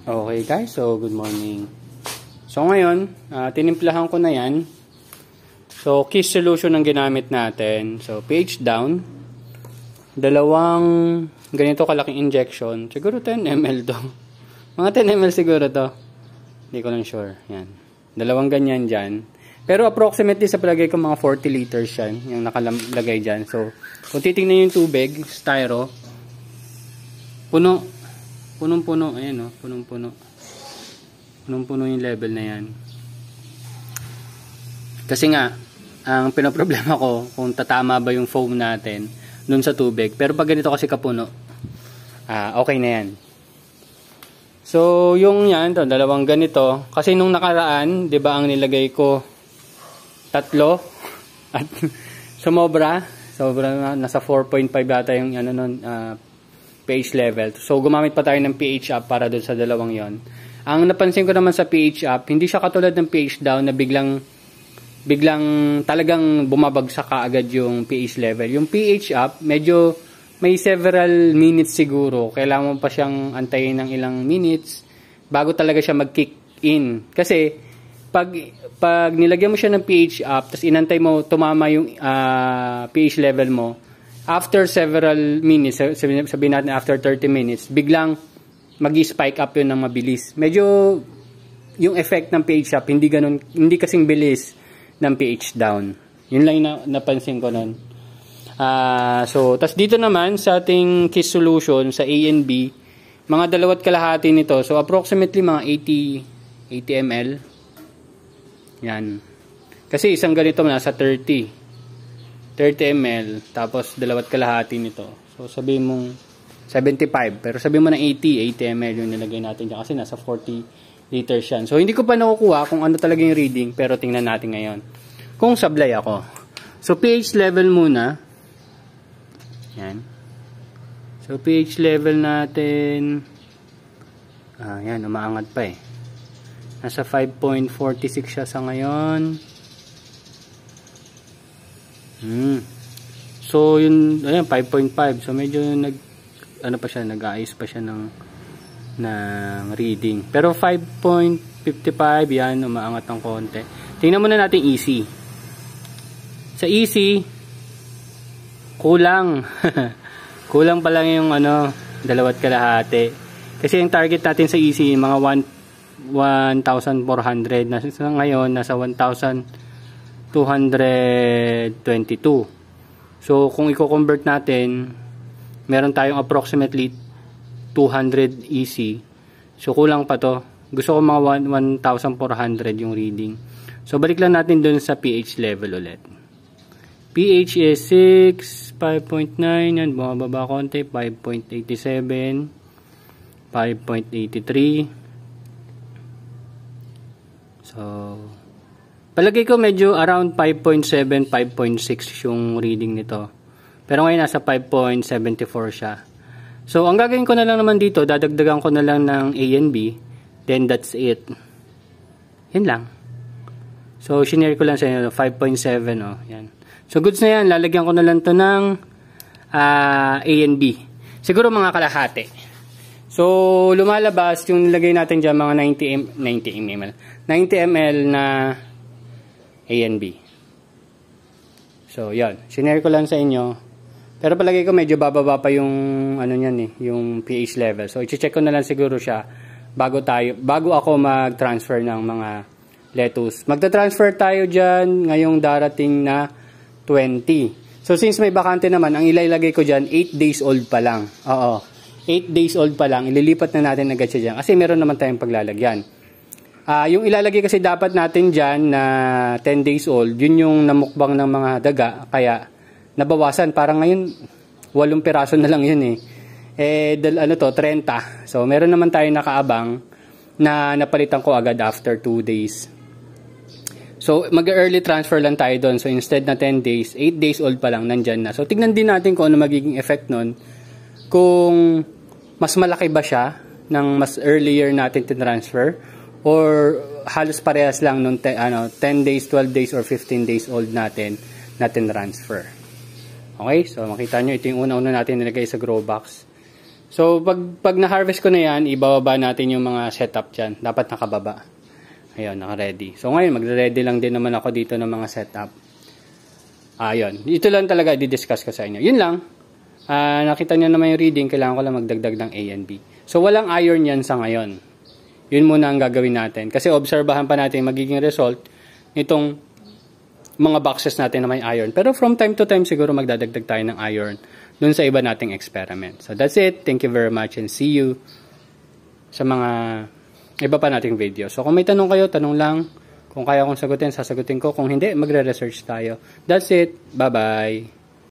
Okay guys, so good morning. So ngayon, tinimplahan ko na yan. So Kiss solution ang ginamit natin. So pH down. Dalawang ganito kalaking injection. Siguro 10 ml to. Mga 10 ml siguro to. Hindi ko lang sure. Yan. Dalawang ganyan dyan. Pero approximately sa palagay ko mga 40 liters yan. Yung nakalagay dyan. So kung titignan yung tubig, styro. Punong-puno. Ayan o. Punong-puno. Punong-puno yung level na yan. Kasi nga, ang pinoproblema ko kung tatama ba yung foam natin dun sa tubig. Pero pag ganito kasi kapuno, okay na yan. So, yung yan, dalawang ganito. Kasi nung nakaraan, di ba ang nilagay ko 3 at sobra nasa 4.5 yata yung pH level. So, gumamit pa tayo ng pH up para dun sa dalawang yon. Ang napansin ko naman sa pH up, hindi siya katulad ng pH down na biglang talagang bumabagsak kaagad yung pH level. Yung pH up, medyo may several minutes siguro. Kailangan mo pa siyang antayin ng ilang minutes bago talaga siya mag-kick in. Kasi, pag nilagyan mo siya ng pH up, tapos inantay mo tumama yung pH level mo, after several minutes, sabihin natin after 30 minutes, biglang mag-spike up yun ng mabilis. Medyo yung effect ng pH up, hindi kasing bilis ng pH down. Yun lang yung napansin ko nun. So, tas dito naman sa ating Kiss solution sa A and B, mga 2.5 nito. So, approximately mga 80 ml. Yan. Kasi isang ganito nasa 30 ml. Tapos 2.5 nito. So, sabihin mong 75. Pero sabihin mo na 80 ml yung nilagay natin dyan. Kasi nasa 40 liters yan. So, hindi ko pa nakukuha kung ano talaga yung reading. Pero tingnan natin ngayon. Kung sablay ako. So, pH level muna. Yan. So, pH level natin. Yan, umaangat pa eh. Nasa 5.46 siya sa ngayon. So, yun, ayan, 5.5. So, medyo nag-aayos pa siya ng reading. Pero 5.55, yan, umaangat ng konti. Tingnan muna natin EC. Sa EC, kulang. Kulang pa lang yung 2.5. Kasi yung target natin sa EC, mga 1,400. Ngayon, nasa 1,222. So, kung i-convert natin, meron tayong approximately 200 EC. So, kulang pa to. Gusto ko mga 1,400 yung reading. So, balik lang natin dun sa pH level ulit. pH is 6, 5.9, yan, bumababa konti, 5.87, 5.83. So, palagay ko medyo around 5.7, 5.6 yung reading nito. Pero ngayon nasa 5.74 siya. So, ang gagawin ko na lang naman dito, dadagdagan ko na lang ng A and B. Then, that's it. Yan lang. So, shinare ko lang sa inyo, 5.7, oh. Yan. So, goods na yan. Lalagyan ko na lang to ng A and B. Siguro mga kalahati. So, lumalabas yung nilagay natin dyan, mga 90 ml na A and B. So, yan. Shinare ko lang sa inyo. Pero palagay ko medyo bababa pa yung yung pH level. So, i-check ko na lang siguro siya bago ako mag-transfer ng mga lettuce. Magta-transfer tayo dyan ngayong darating na 20. So, since may bakante naman, ang ilalagay ko dyan, 8 days old pa lang. Oo. 8 days old pa lang. Ililipat na natin agad siya dyan. Kasi meron naman tayong paglalagyan. Yung ilalagay kasi dapat natin dyan na 10 days old, yun yung namukbang ng mga daga. Kaya, nabawasan. Parang ngayon, 8 piraso na lang yun eh. 30. So, meron naman tayong nakaabang na napalitan ko agad after 2 days. So, mag-early transfer lang tayo doon. So, instead na 10 days, 8 days old pa lang, nandyan na. So, tignan din natin kung ano magiging effect nun. Kung mas malaki ba siya ng mas earlier natin transfer or halos parehas lang nung 10 days, 12 days, or 15 days old natin transfer. Okay? So, makita nyo, ito yung una-una natin nilagay sa grow box. So, pag na-harvest ko na yan, ibababa natin yung mga setup dyan. Dapat nakababa. Ayun, naka-ready. So, ngayon, magre-ready lang din naman ako dito ng mga setup. Ayun. Ito lang talaga i-discuss ko sa inyo. Yun lang. Nakita nyo naman yung reading. Kailangan ko lang magdagdag ng A and B. So, walang iron yan sa ngayon. Yun muna ang gagawin natin. Kasi obserbahan pa natin magiging result nitong mga boxes natin na may iron. Pero from time to time, siguro magdadagdag tayo ng iron dun sa iba nating experiment. So, that's it. Thank you very much and see you sa mga iba pa nating video. So, kung may tanong kayo, tanong lang. Kung kaya kong sagutin, sasagutin ko. Kung hindi, magre-research tayo. That's it. Bye-bye.